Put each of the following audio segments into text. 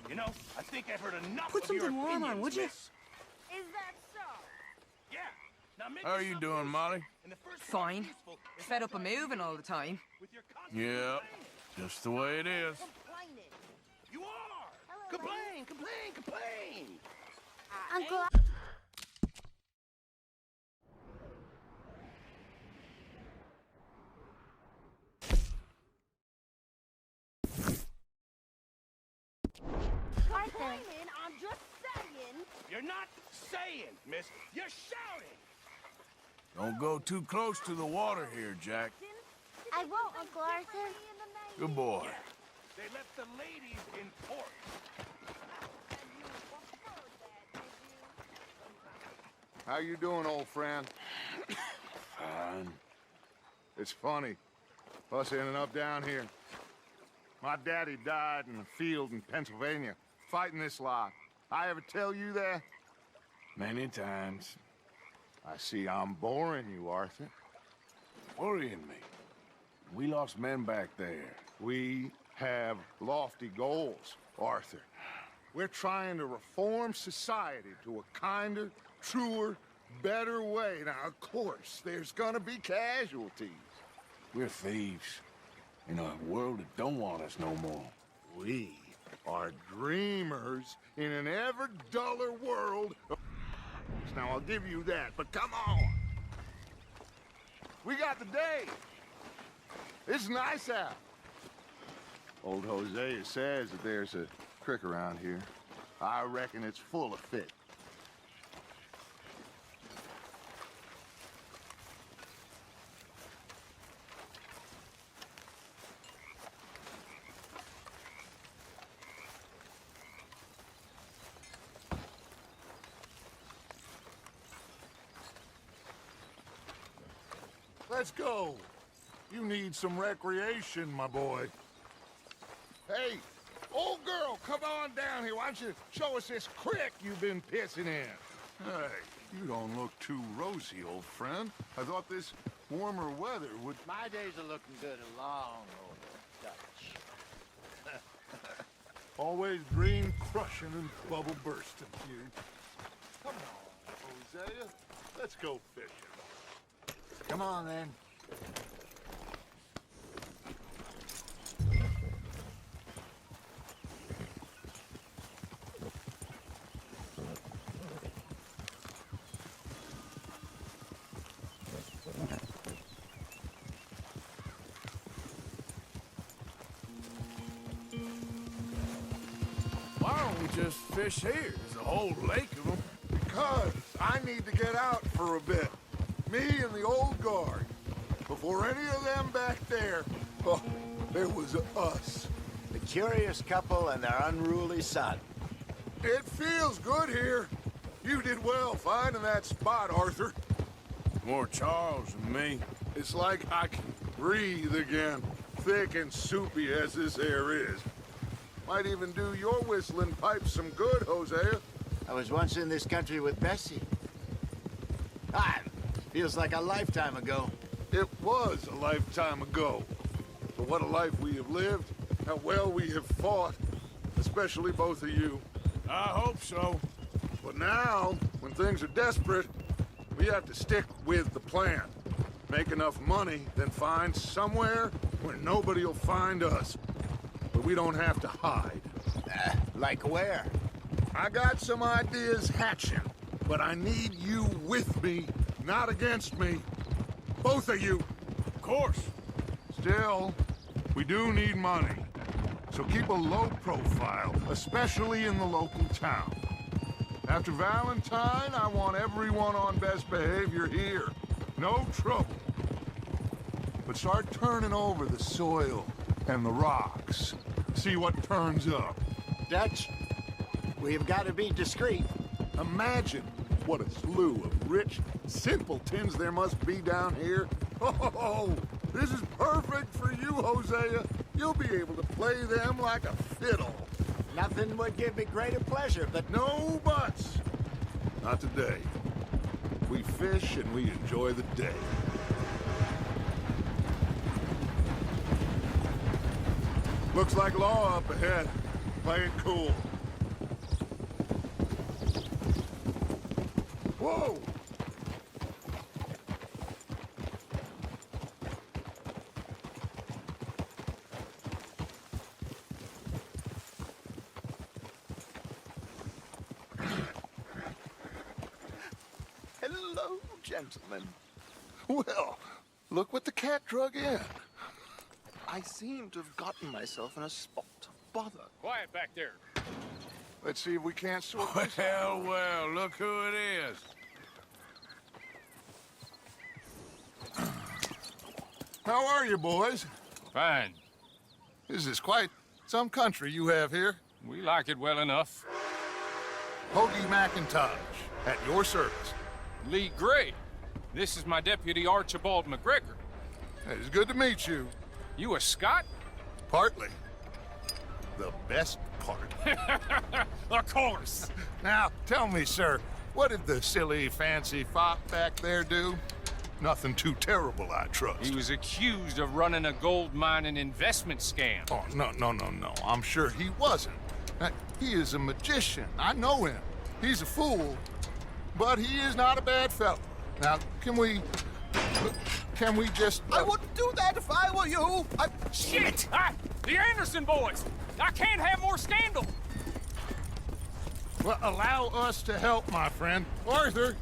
You know, I think I've heard enough Put of your something warm on, would you? miss. Is that so? Yeah. Now make How are you doing, Molly? Fine. Fed up of moving all the time. Yeah, just the way it is. Complaining. You are. Hello, Complain, complain, complain. Uncle. Complaining, I'm just saying. You're not saying, miss. You're shouting. Don't go too close to the water here, Jack. I won't, Uncle Arthur. Good boy. Yeah. They left the ladies in port. How you doing, old friend? Fine. It's funny, us ending up down here. My daddy died in a field in Pennsylvania, fighting this lot. I ever tell you that? Many times. I see I'm boring you, Arthur. Worrying me. We lost men back there. We have lofty goals, Arthur. We're trying to reform society to a kinder, truer, better way. Now, of course, there's gonna be casualties. We're thieves. In a world that don't want us no more. We are dreamers in an ever duller world. Now, I'll give you that, but come on. We got the day. It's nice out. Old Hosea says that there's a creek around here. I reckon it's full of fish. Let's go. You need some recreation, my boy. Hey, old girl, come on down here. Why don't you show us this creek you've been pissing in? Hey, you don't look too rosy, old friend. I thought this warmer weather would... My days are looking good along over Dutch. Always green crushing and bubble bursting, you. Come on, Hosea. Let's go fishing. Come on, then. Why don't we just fish here? There's a whole lake of them. Because I need to get out for a bit. Me and the old guard. Before any of them back there, oh, there was us. The curious couple and their unruly son. It feels good here. You did well finding that spot, Arthur. More Charles than me. It's like I can breathe again, thick and soupy as this air is. Might even do your whistling pipes some good, Hosea. I was once in this country with Bessie. Feels like a lifetime ago. It was a lifetime ago. But what a life we have lived, how well we have fought, especially both of you. I hope so. But now, when things are desperate, we have to stick with the plan. Make enough money, then find somewhere where nobody will find us. But we don't have to hide. Like where? I got some ideas hatching, but I need you with me, not against me. Both of you. Of course. Still, we do need money. So keep a low profile, especially in the local town. After Valentine, I want everyone on best behavior here. No trouble. But start turning over the soil and the rocks. See what turns up. Dutch, we've got to be discreet. Imagine what a slew of rich simpletons there must be down here. Oh, this is perfect for you, Hosea. You'll be able to play them like a fiddle. Nothing would give me greater pleasure, but No buts. Not today. We fish and we enjoy the day. Looks like law up ahead. Play it cool. Whoa! hello, gentlemen. Well, look what the cat drug in. I seem to have gotten myself in a spot of bother. Quiet back there. Let's see if we can't sort this out. Well, look who it is. How are you, boys? Fine. This is quite some country you have here. We like it well enough. Hoagie McIntosh, at your service. Lee Gray. This is my deputy Archibald McGregor. It's good to meet you. You a Scot? Partly. The best part. Of course. Now, tell me, sir, what did the silly, fancy fop back there do? Nothing too terrible, I trust. He was accused of running a gold mining investment scam. Oh, no. I'm sure he wasn't. He is a magician. I know him. He's a fool, but he is not a bad fellow. Now, can we just... I wouldn't do that if I were you. Shit! The Anderson boys! I can't have more scandal! Well, allow us to help, my friend. Arthur,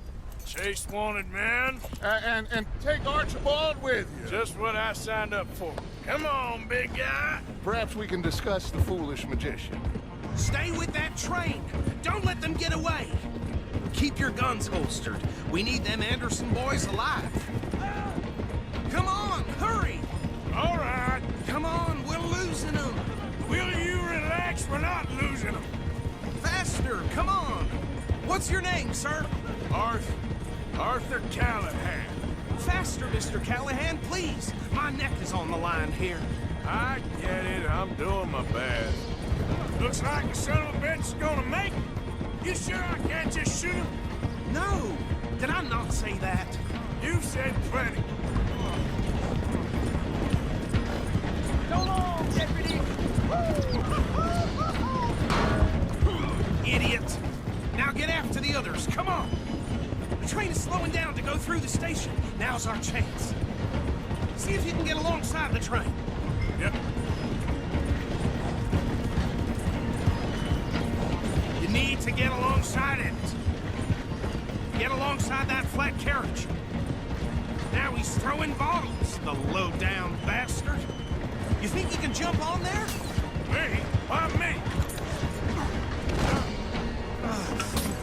Chase wanted man. and take Archibald with you. Just what I signed up for. Come on, big guy. Perhaps we can discuss the foolish magician. Stay with that train. Don't let them get away. Keep your guns holstered. We need them Anderson boys alive. Come on, hurry. All right. Come on, we're losing them. Will you relax? We're not losing them. Faster, come on. What's your name, sir? Arthur Callahan. Faster, Mr. Callahan, please. My neck is on the line here. I get it. I'm doing my best. Looks like the son of a bitch is gonna make it. You sure I can't just shoot him? No, did I not say that? You said plenty. So long, deputy. Idiot. Now get after the others, come on. The train is slowing down to go through the station. Now's our chance. See if you can get alongside the train. Yep. You need to get alongside it. Get alongside that flat carriage. Now he's throwing bottles, the low-down bastard. You think you can jump on there? Me? Why me?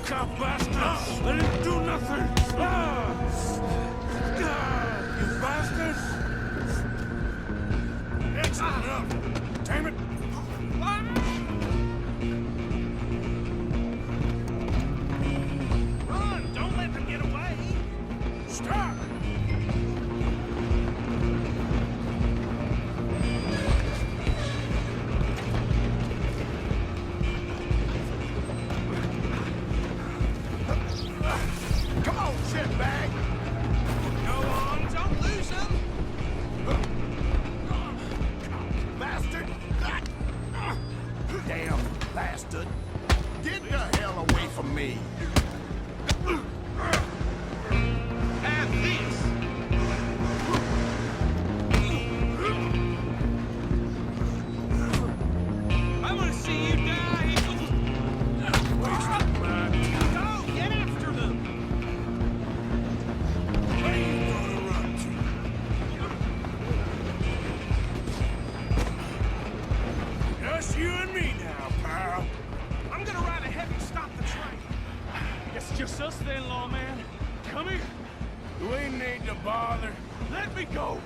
Cop bastards! They didn't do nothing! You bastards! That's enough! Damn it! Run! Don't let them get away! Stop! Come on, shitbag! Go on! ain't need to bother. Let me go!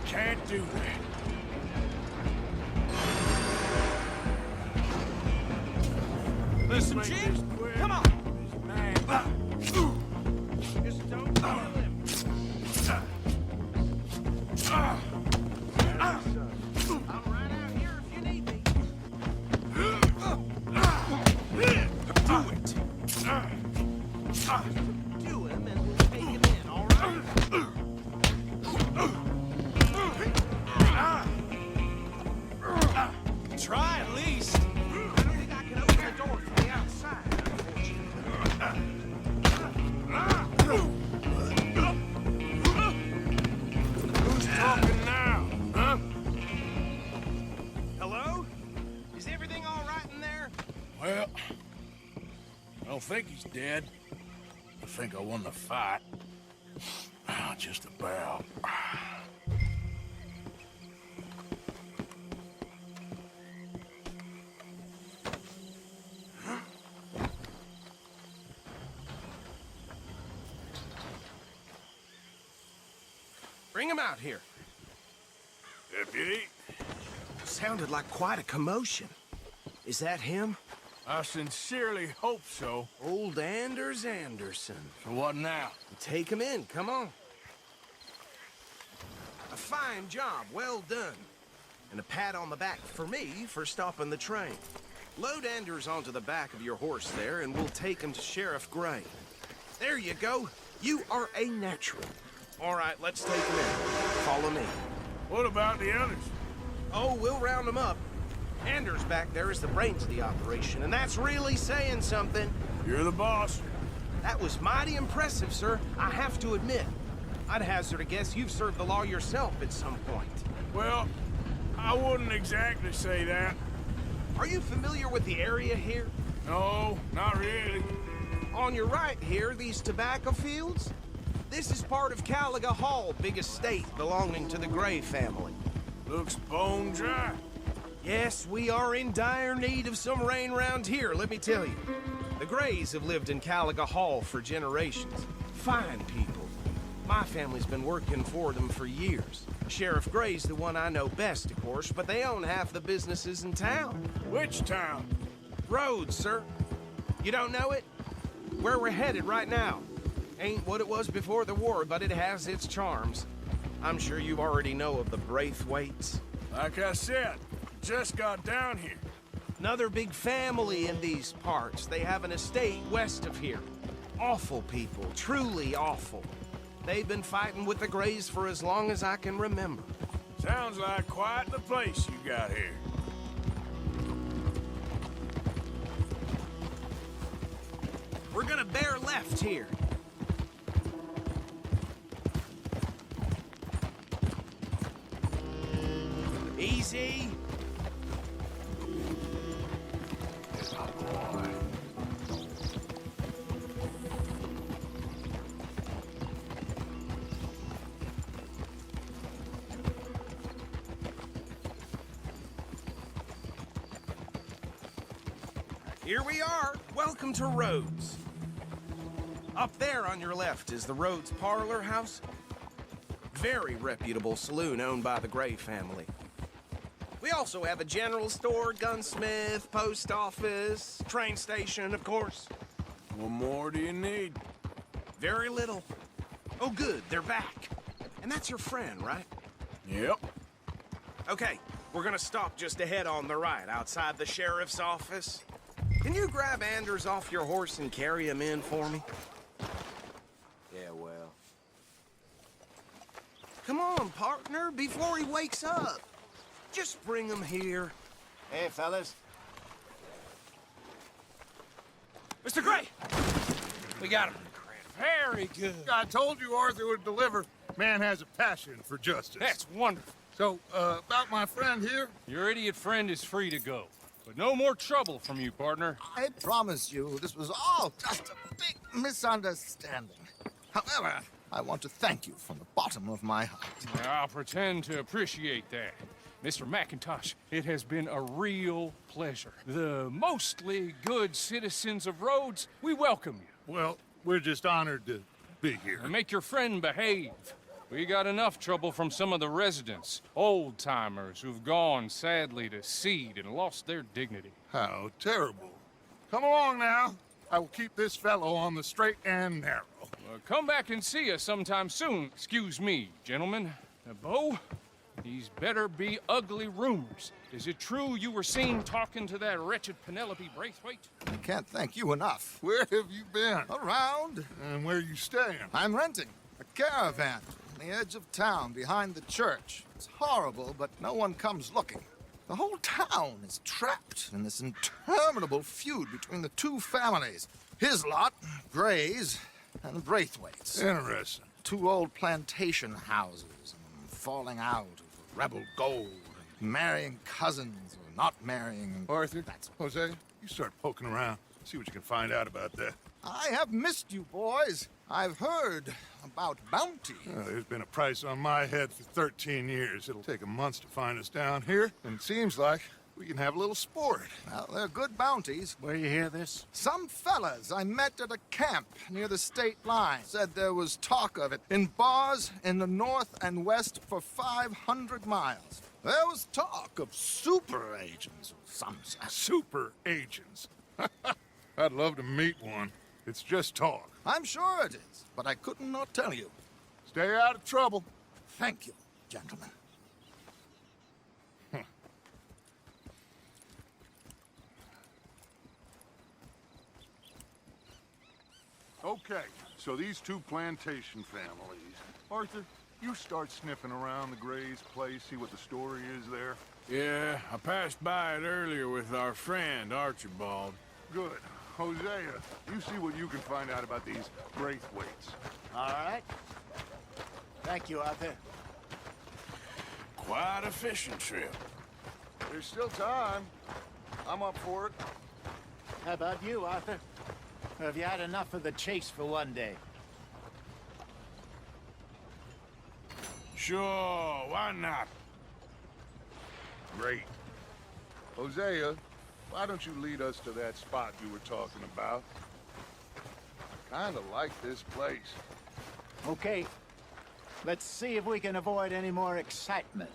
Can't do that. Listen, Make Jim, this quick. come on. This man. Just don't kill him. I'm right out here if you need me. Do it. Do him and we'll take him in, all right? Try at least. I don't think I can open the door from the outside, Who's talking now, huh? Hello? Is everything all right in there? Well, I don't think he's dead. I think I won the fight. Just about. Bring him out here. Deputy, Sounded like quite a commotion. Is that him? I sincerely hope so. Old Anders Anderson. So what now? Take him in, come on. A fine job, well done. And a pat on the back for me for stopping the train. Load Anders onto the back of your horse there, and we'll take him to Sheriff Gray. There you go. You are a natural. All right, let's take him in. Follow me. What about the others? Oh, we'll round them up. Anders back there is the brains of the operation, and that's really saying something. You're the boss. That was mighty impressive, sir. I have to admit. I'd hazard a guess you've served the law yourself at some point. Well, I wouldn't exactly say that. Are you familiar with the area here? No, not really. On your right here, these tobacco fields? This is part of Caliga Hall, big estate belonging to the Gray family. Looks bone dry. Yes, we are in dire need of some rain round here, let me tell you. The Grays have lived in Caliga Hall for generations. Fine people. My family's been working for them for years. Sheriff Gray's the one I know best, of course, but they own half the businesses in town. Which town? Rhodes, sir. You don't know it? Where we're headed right now. Ain't what it was before the war, but it has its charms. I'm sure you already know of the Braithwaites. Like I said, just got down here. Another big family in these parts. They have an estate west of here. Awful people, truly awful. They've been fighting with the Grays for as long as I can remember. Sounds like quite the place you got here. We're gonna bear left here. Easy. Here we are. Welcome to Rhodes. Up there on your left is the Rhodes Parlor House. Very reputable saloon owned by the Gray family. We also have a general store, gunsmith, post office, train station, of course. What more do you need? Very little. Oh, good, they're back. And that's your friend, right? Yep. Okay, we're gonna stop just ahead on the right, outside the sheriff's office. Can you grab Anders off your horse and carry him in for me? Yeah, well. Come on, partner, before he wakes up. Just bring him here. Hey, fellas. Mr. Gray! We got him. Very good. I told you Arthur would deliver. Man has a passion for justice. That's wonderful. So, about my friend here, Your idiot friend is free to go. But no more trouble from you, partner. I promise you, this was all just a big misunderstanding. However, I want to thank you from the bottom of my heart. I'll pretend to appreciate that. Mr. McIntosh, it has been a real pleasure. The mostly good citizens of Rhodes, we welcome you. well, we're just honored to be here. And make your friend behave. We got enough trouble from some of the residents, old-timers who've gone, sadly, to seed and lost their dignity. How terrible. Come along now. I will keep this fellow on the straight and narrow. Come back and see us sometime soon. Excuse me, gentlemen. Bo, these better be ugly rumors. Is it true you were seen talking to that wretched Penelope Braithwaite? I can't thank you enough. Where have you been? Around. And where you staying? I'm renting a caravan on the edge of town behind the church. It's horrible, but no one comes looking. The whole town is trapped in this interminable feud between the two families. His lot, Gray's, and the Braithwaites. Interesting. Two old plantation houses, and falling out of rebel gold, and marrying cousins or not marrying. Arthur, That's Hosea, you start poking around. See what you can find out about that. I have missed you, boys. I've heard about bounty. There's been a price on my head for 13 years. It'll take 'em months to find us down here, and it seems like we can have a little sport. Well, they're good bounties. Where you hear this? Some fellas I met at a camp near the state line said there was talk of it in bars in the north and west for 500 miles. There was talk of super agents of some sort. Super agents. I'd love to meet one. It's just talk. I'm sure it is, but I couldn't not tell you. Stay out of trouble. Thank you, gentlemen. Okay, so these two plantation families. Arthur, you start sniffing around the Gray's place, see what the story is there. Yeah, I passed by it earlier with our friend, Archibald. Good. Hosea, you see what you can find out about these Braithwaites. All right. Thank you, Arthur. Quite a fishing trip. There's still time. I'm up for it. How about you, Arthur? Or have you had enough of the chase for one day? Sure, why not? Great. Hosea, why don't you lead us to that spot you were talking about? I kinda like this place. Okay. Let's see if we can avoid any more excitement.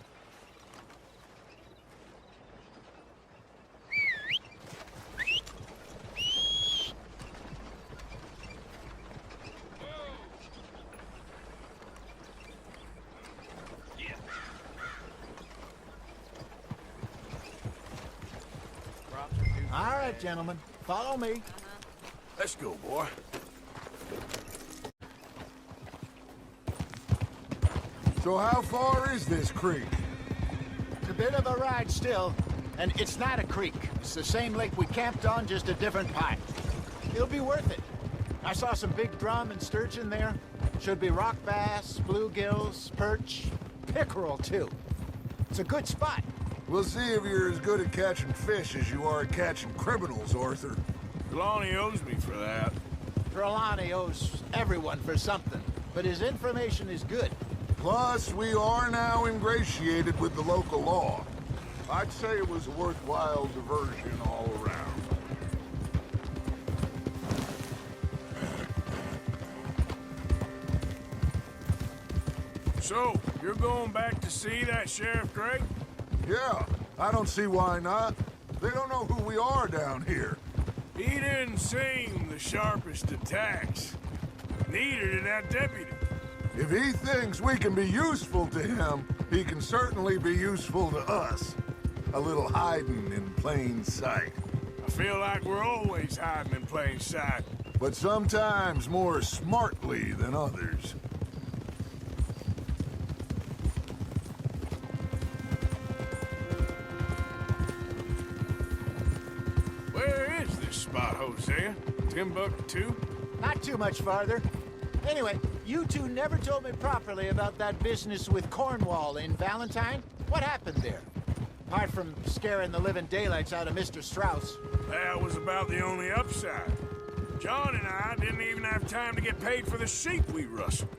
All right, gentlemen. Follow me. Let's go, boy. So how far is this creek? It's a bit of a ride still, and it's not a creek. It's the same lake we camped on, just a different pipe. It'll be worth it. I saw some big drum and sturgeon there. Should be rock bass, bluegills, perch, pickerel, too. It's a good spot. We'll see if you're as good at catching fish as you are at catching criminals, Arthur. Trelawney owes me for that. Trelawney owes everyone for something, but his information is good. Plus, we are now ingratiated with the local law. I'd say it was a worthwhile diversion all around. So, you're going back to see that Sheriff Gray? Yeah, I don't see why not. They don't know who we are down here. He didn't seem the sharpest attacks. Neither did that deputy. If he thinks we can be useful to him, he can certainly be useful to us. A little hiding in plain sight. I feel like we're always hiding in plain sight. But sometimes more smartly than others. Where is this spot, Hosea? Timbuktu? Not too much farther. Anyway, you two never told me properly about that business with Cornwall in Valentine. What happened there? Apart from scaring the living daylights out of Mr. Strauss. That was about the only upside. John and I didn't even have time to get paid for the sheep we rustled.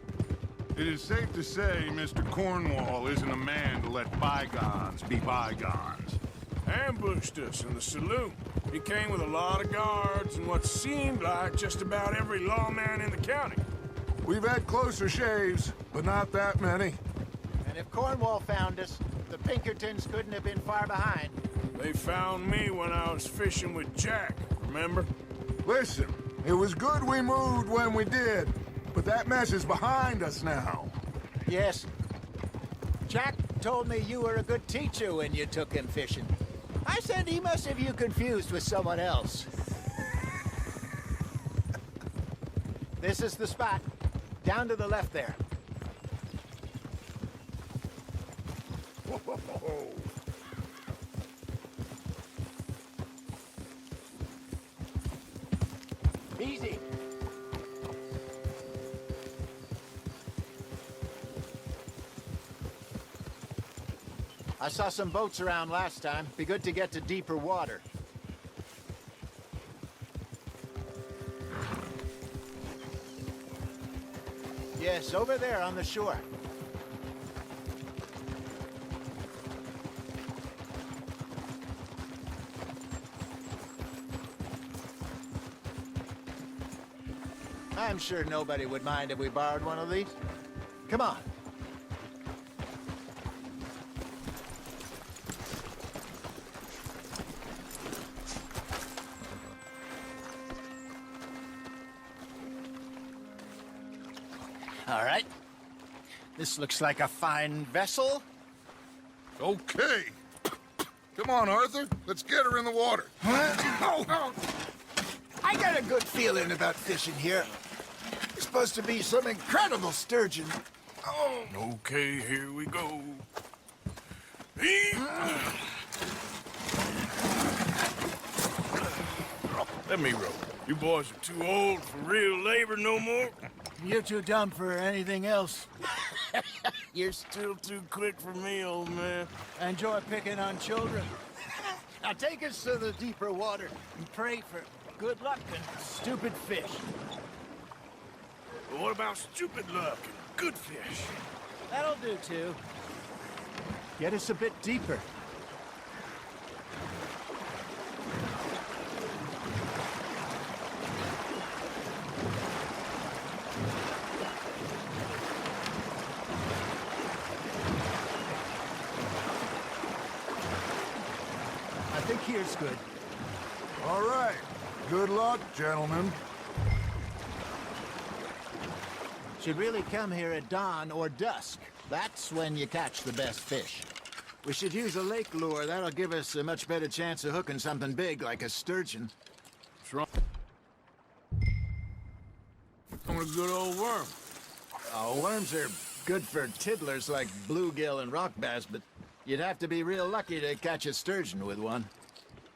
It is safe to say Mr. Cornwall isn't a man to let bygones be bygones. Ambushed us in the saloon. He came with a lot of guards and what seemed like just about every lawman in the county. We've had closer shaves, but not that many. And if Cornwall found us, the Pinkertons couldn't have been far behind. They found me when I was fishing with Jack, remember? Listen, it was good we moved when we did, but that mess is behind us now. Yes. Jack told me you were a good teacher when you took him fishing. I said he must have you confused with someone else. This is the spot. Down to the left there. Whoa. Easy. I saw some boats around last time. Be good to get to deeper water. Yes, over there on the shore. I'm sure nobody would mind if we borrowed one of these. Come on. All right. This looks like a fine vessel. Okay. Come on, Arthur. Let's get her in the water. Oh. I got a good feeling about fishing here. It's supposed to be some incredible sturgeon. Oh. Okay, here we go. Let me row. You boys are too old for real labor no more. You're too dumb for anything else. You're still too quick for me, old man. I enjoy picking on children. Now take us to the deeper water and pray for good luck and stupid fish. But what about stupid luck and good fish? That'll do, too. Get us a bit deeper. I think here's good. All right. Good luck, gentlemen. Should really come here at dawn or dusk. That's when you catch the best fish. We should use a lake lure. That'll give us a much better chance of hooking something big like a sturgeon. What's wrong? I'm a good old worm. Oh, worms are good for tiddlers like bluegill and rock bass, but you'd have to be real lucky to catch a sturgeon with one.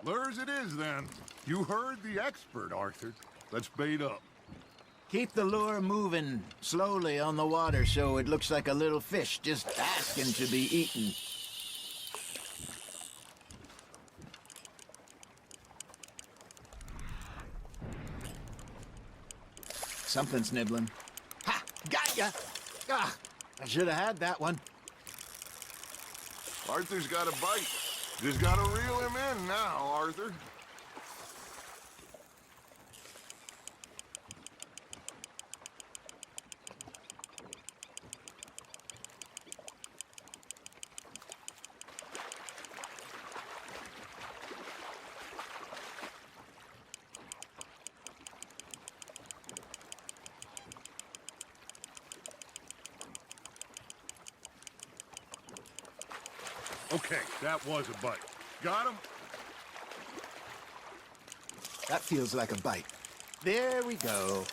Lures it is, then. You heard the expert, Arthur. Let's bait up. Keep the lure moving slowly on the water so it looks like a little fish just asking to be eaten. Something's nibbling. Ha! Got ya! Ah, I should have had that one. Arthur's got a bite. Just gotta reel him in now, Arthur. Okay, that was a bite. Got him? That feels like a bite. There we go.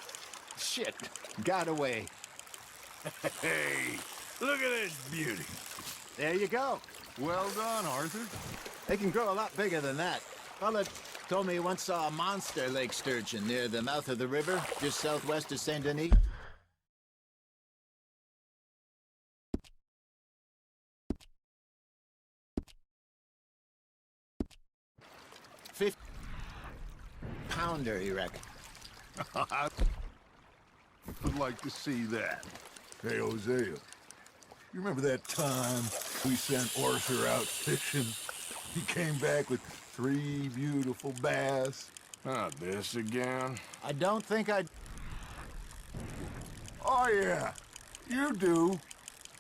Shit, got away. Hey, look at this beauty. There you go. Well done, Arthur. They can grow a lot bigger than that. Fella told me he once saw a monster lake sturgeon near the mouth of the river, just southwest of Saint Denis. $50-pounder, you reckon? I would like to see that. Hey, Hosea, you remember that time we sent Arthur out fishing? He came back with 3 beautiful bass. Not this again. I don't think I'd... Oh, yeah. You do.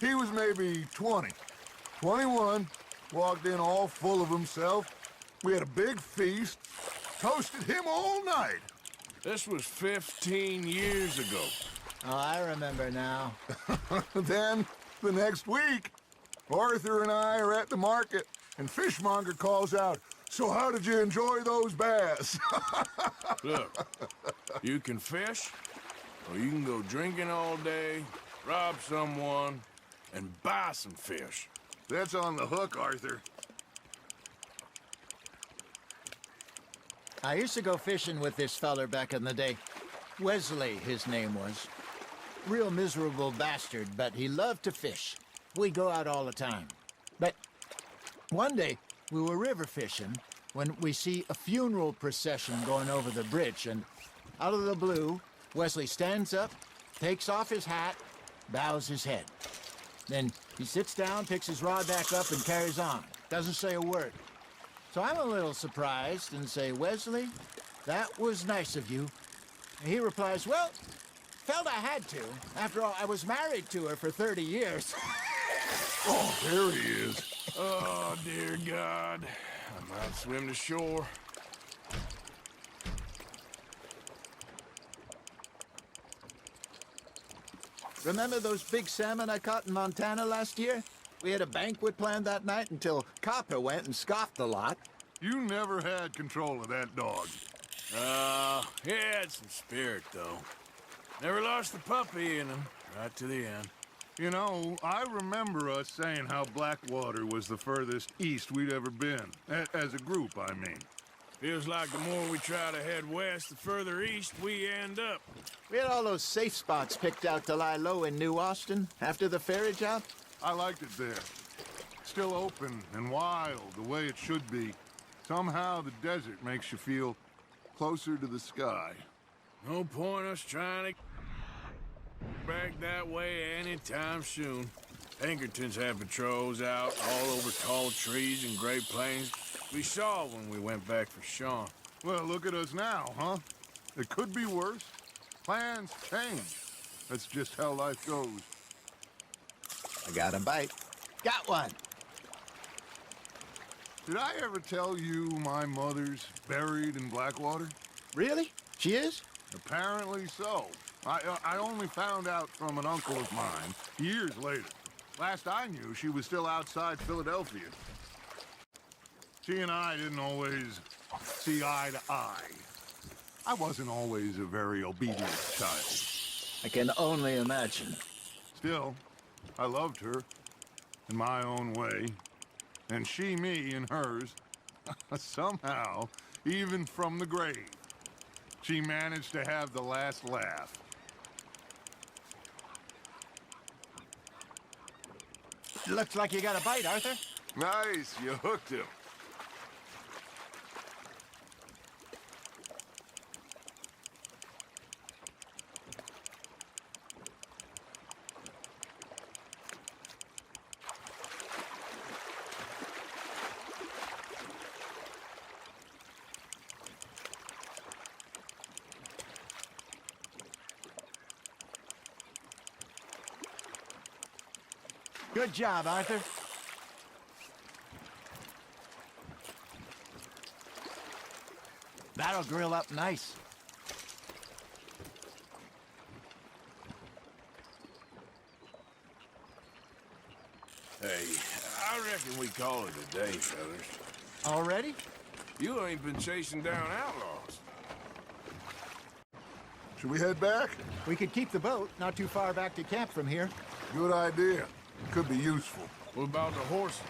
He was maybe 20. 21. Walked in all full of himself. We had a big feast. Toasted him all night. This was 15 years ago. Oh, I remember now. Then, the next week, Arthur and I are at the market, and Fishmonger calls out, "So how did you enjoy those bass?" Look, you can fish, or you can go drinking all day, rob someone, and buy some fish. That's on the hook, Arthur. I used to go fishing with this feller back in the day. Wesley, his name was. Real miserable bastard, but he loved to fish. We'd go out all the time. But one day, we were river fishing when we see a funeral procession going over the bridge, and out of the blue, Wesley stands up, takes off his hat, bows his head. Then he sits down, picks his rod back up, and carries on. Doesn't say a word. So I'm a little surprised and say, "Wesley, that was nice of you." And he replies, "Well, felt I had to. After all, I was married to her for 30 years. Oh, there he is. Oh, dear God. I might swim to shore. Remember those big salmon I caught in Montana last year? We had a banquet planned that night until Copper went and scoffed the lot. You never had control of that dog. He had some spirit, though. Never lost the puppy in him, right to the end. You know, I remember us saying how Blackwater was the furthest east we'd ever been. As a group, I mean. Feels like the more we try to head west, the further east we end up. We had all those safe spots picked out to lie low in New Austin after the ferry job. I liked it there. Still open and wild, the way it should be. Somehow the desert makes you feel closer to the sky. No point us trying to back that way anytime soon. Pinkertons had patrols out all over tall trees and Great Plains. We saw when we went back for Sean. Well, look at us now, huh? It could be worse. Plans change. That's just how life goes. I got a bite. Got one. Did I ever tell you my mother's buried in Blackwater? Really? She is? Apparently so. I only found out from an uncle of mine years later. Last I knew, she was still outside Philadelphia. She and I didn't always see eye to eye. I wasn't always a very obedient child. I can only imagine. Still, I loved her in my own way, and she me in hers. Somehow, even from the grave, she managed to have the last laugh. Looks like you got a bite, Arthur. Nice, you hooked him. Good job, Arthur. That'll grill up nice. Hey, I reckon we call it a day, fellas. Already? You ain't been chasing down outlaws. Should we head back? We could keep the boat not too far back to camp from here. Good idea. Could be useful. What about the horses?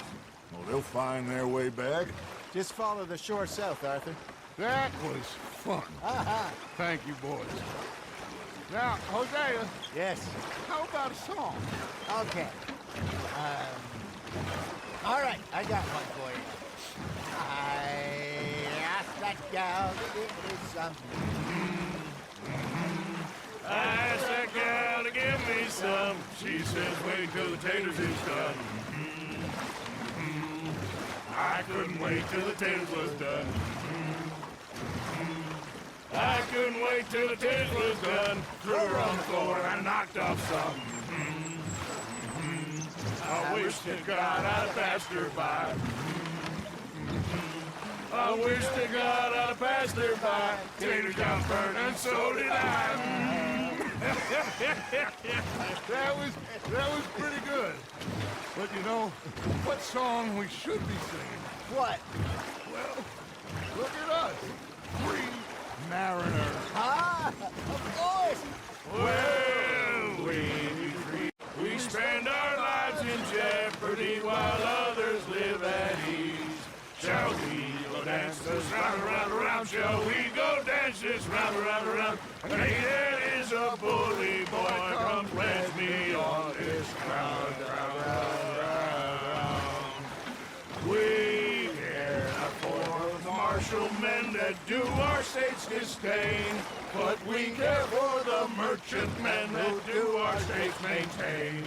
Well, they'll find their way back. Just follow the shore south, Arthur. That was fun. Aha! Thank you, boys. Now, Hosea, Yes. how about a song? Okay. All right, I got one for you. I asked that gal to give me some. I asked that gal to give me some. She says, wait till the taters is done. I couldn't wait till the taters was done. I couldn't wait till the taste was done. Threw her on the floor and I knocked off some. I wish to God I'd passed her by. I wish to God I'd passed her by. Taters got burnt and so did I. That was pretty good. But you know, what song we should be singing? What? Well, look at us. Three mariners. Ah, of course. Well, we spend our lives in jeopardy while others live at ease. Shall we go dance this round, around, around? Shall we go dance this round, around, around? Hey, there is a bully boy, come pledge me on this ground, round, round, round. We care not for the martial men that do our state's disdain, but we care for the merchant men that do our state's maintain.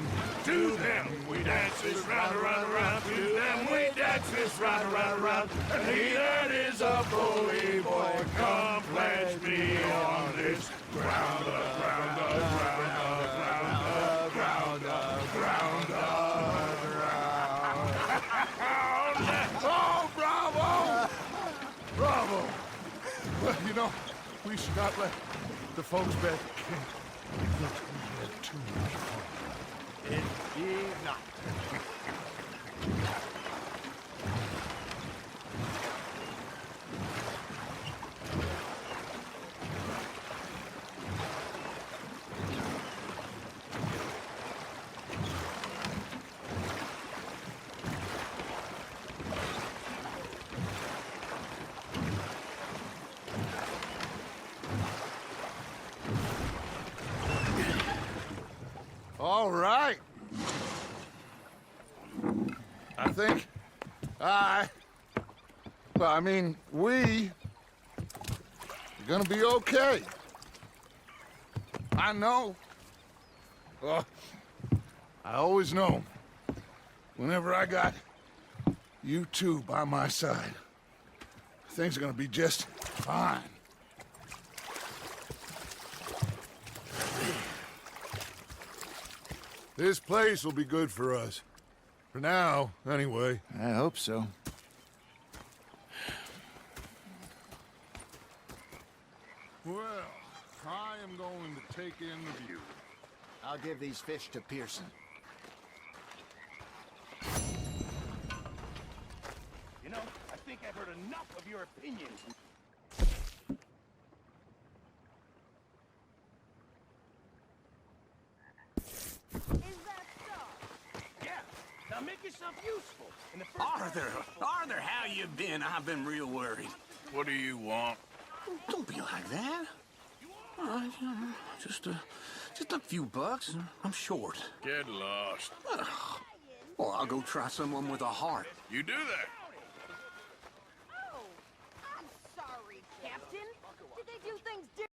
To them we dance this round, around, around. To them we dance this round, around, around. And he that is a bully boy, come pledge me on this ground, ground, ground, ground, ground, ground, ground. Oh, bravo! Bravo! Well, you know, we should not let the folks back in. We had too much fun. Indeed not. All right. I think we are gonna be okay. I know. I always know. Whenever I got you two by my side, things are gonna be just fine. This place will be good for us. For now, anyway. I hope so. Well, I am going to take in the view. I'll give these fish to Pearson. You know, I think I've heard enough of your opinions. Is that so? Yeah, now make yourself useful. In the first Arthur, how you been? I've been real worried. What do you want? Don't be like that. Just a few bucks. I'm short. Get lost. Well, I'll go try someone with a heart. You do that.